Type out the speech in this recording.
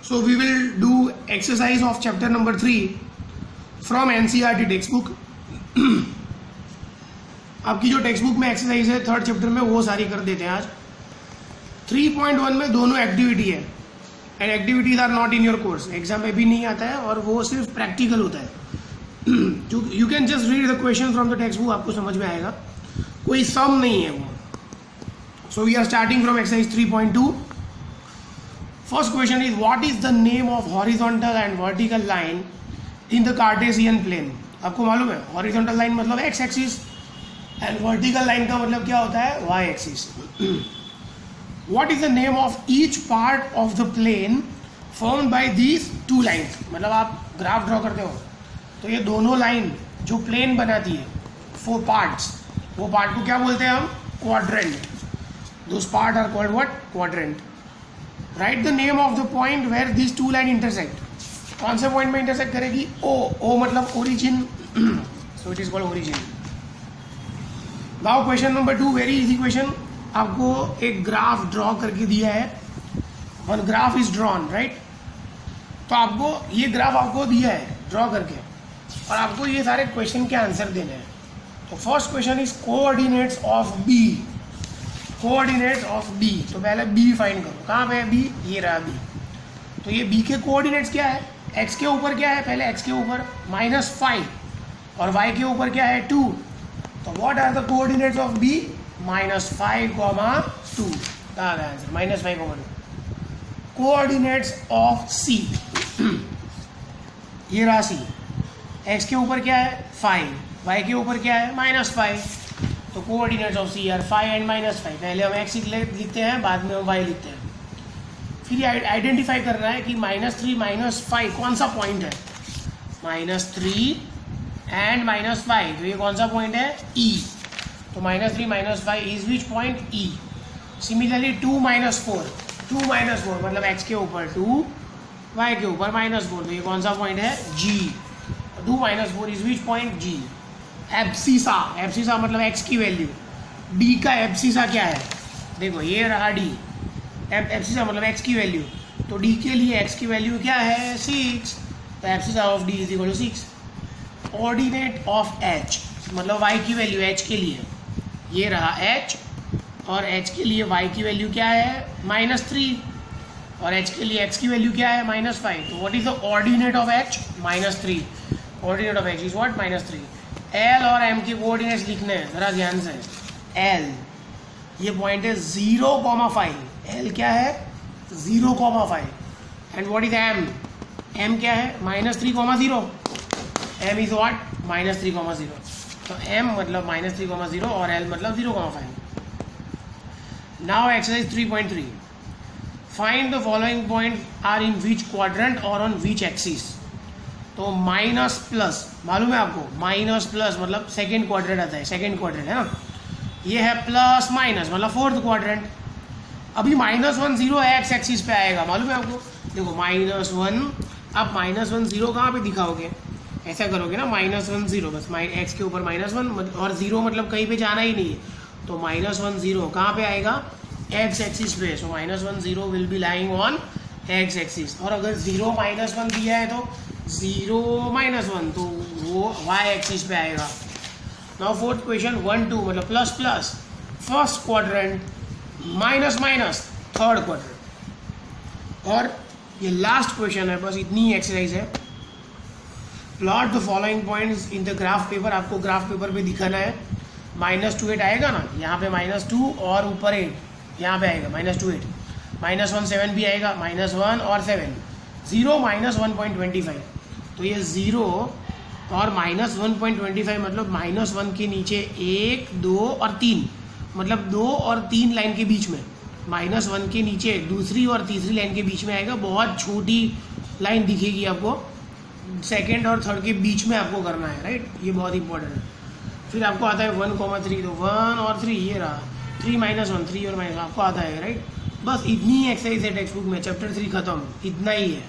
So we will do exercise of chapter number 3 from NCERT textbook. आपकी जो text book में exercise है third chapter में वो सारी कर देते हैं आज. 3.1 में दोनों एक्टिविटी है and activities are not in your course. Exam में भी नहीं आता है और वो सिर्फ प्रैक्टिकल होता है. You can just read the question from the text book, आपको समझ में आएगा. कोई सम नहीं है वो. So we are starting from exercise 3.2. First question is what is the name of horizontal and vertical line in the Cartesian plane. आपको मालूम है हॉरिजॉन्टल लाइन मतलब X axis and vertical line का मतलब क्या होता है Y axis. What is the name of each part of the plane formed by these two lines. मतलब आप ग्राफ ड्रॉ करते हो तो ये दोनों लाइन जो प्लेन बनाती है 4 पार्ट्स, वो पार्ट को क्या बोलते हैं हम quadrant. Those part are called what quadrant. Write the name of the point where this two line intersect. कौन से पॉइंट में इंटरसेक्ट करेगी ओ. ओ मतलब origin. So it is called origin. Now question number 2, very easy question. आपको एक graph draw करके दिया है. One graph is drawn right. तो आपको ये ग्राफ आपको दिया है ड्रॉ करके और आपको ये सारे क्वेश्चन के आंसर देने हैं. तो first question is coordinates of B. Coordinates of B. तो पहले बी फाइंड करो. कहाँ पे है बी? ये रहा बी. तो ये बी के कोऑर्डिनेट्स क्या है? एक्स के ऊपर क्या है? पहले एक्स के ऊपर -5 और वाई के ऊपर क्या है 2. तो what are the coordinates of B? -5, 2. कहाँ गया आंसर? -5, 2. कोऑर्डिनेट्स ऑफ सी. ये रहा सी. एक्स के ऊपर क्या है 5, वाई के ऊपर क्या है -5. तो coordinates of C are 5 and -5. पहले हम एक्स लिखते हैं, बाद में हम वाई लिखते हैं. फिर आइडेंटिफाई करना है कि -3 -5 कौन सा पॉइंट है. -3 एंड -5. तो ये कौन सा पॉइंट है? E. तो -3 -5 is which point? E. Similarly 2 -4. 2 -4 मतलब x के ऊपर 2, y के ऊपर -4. तो ये कौन सा पॉइंट है? G. 2 -4 is which point? G. Abscissa. Abscissa मतलब x की वैल्यू. D का एब्सिसा क्या है? देखो ये रहा D. एब्सिसा मतलब x की वैल्यू. तो D के लिए x की वैल्यू क्या है? 6. तो abscissa of D is equal to 6. Ordinate of h मतलब y की वैल्यू h के लिए ये रहा h और h के लिए y की वैल्यू क्या है? -3 और h के लिए x की वैल्यू क्या है? -5. तो what is the ordinate of h? -3. Ordinate of h is what? -3. l और m के कोऑर्डिनेट्स लिखने हैं जरा ध्यान से. l ये पॉइंट है 0,5. l क्या है? 0,5. And what is m? m क्या है? -3,0. m is what? -3,0. तो m मतलब -3,0 और l मतलब 0,5. Now exercise 3.3. Find the following point are in which quadrant और ऑन विच एक्सिस. तो माइनस प्लस मालूम है आपको. माइनस प्लस मतलब सेकेंड क्वाड्रेंट आता है. सेकेंड क्वाड्रेंट है ना. ये है प्लस माइनस मतलब फोर्थ क्वाड्रेंट. अभी -1 0 एक्स एक्सिस पे आएगा. मालूम है आपको. देखो -1. आप -1 0 कहाँ पे दिखाओगे? ऐसा करोगे ना -1 0 बस एक्स के ऊपर -1 और 0 मतलब कहीं पे जाना ही नहीं है. तो -1 0 कहाँ पे आएगा? एक्स एक्सिस पे. सो -1 0 will be lying on x axis. और अगर 0 -1 दिया है तो 0 -1 तो वो वाई एक्सिस पे आएगा. नाउ फोर्थ क्वेश्चन 1 2 मतलब plus plus first quadrant minus minus third quadrant. और ये लास्ट क्वेश्चन है. बस इतनी ही एक्सरसाइज है. Plot the following points in the graph paper. आपको ग्राफ पेपर पे दिखाना है. -2 8 आएगा ना. यहाँ पे -2 और ऊपर 8 यहाँ पे आएगा -2 8. -1 7 भी आएगा. -1 और 7 0 -1.25. तो ये 0 और -1.25 मतलब -1 के नीचे 1 2 और 3 मतलब 2 और 3 लाइन के बीच में. -1 के नीचे दूसरी और तीसरी लाइन के बीच में आएगा. बहुत छोटी लाइन दिखेगी आपको. सेकेंड और थर्ड के बीच में आपको करना है राइट. ये बहुत इंपॉर्टेंट है. फिर आपको आता है 1,3. तो 1 और 3 ये रहा. 3 -1 3 और -1 आपको आता है राइट. बस इतनी ही एक्सरसाइज है टेक्स्ट बुक में. चैप्टर 3 खत्म. इतना ही है.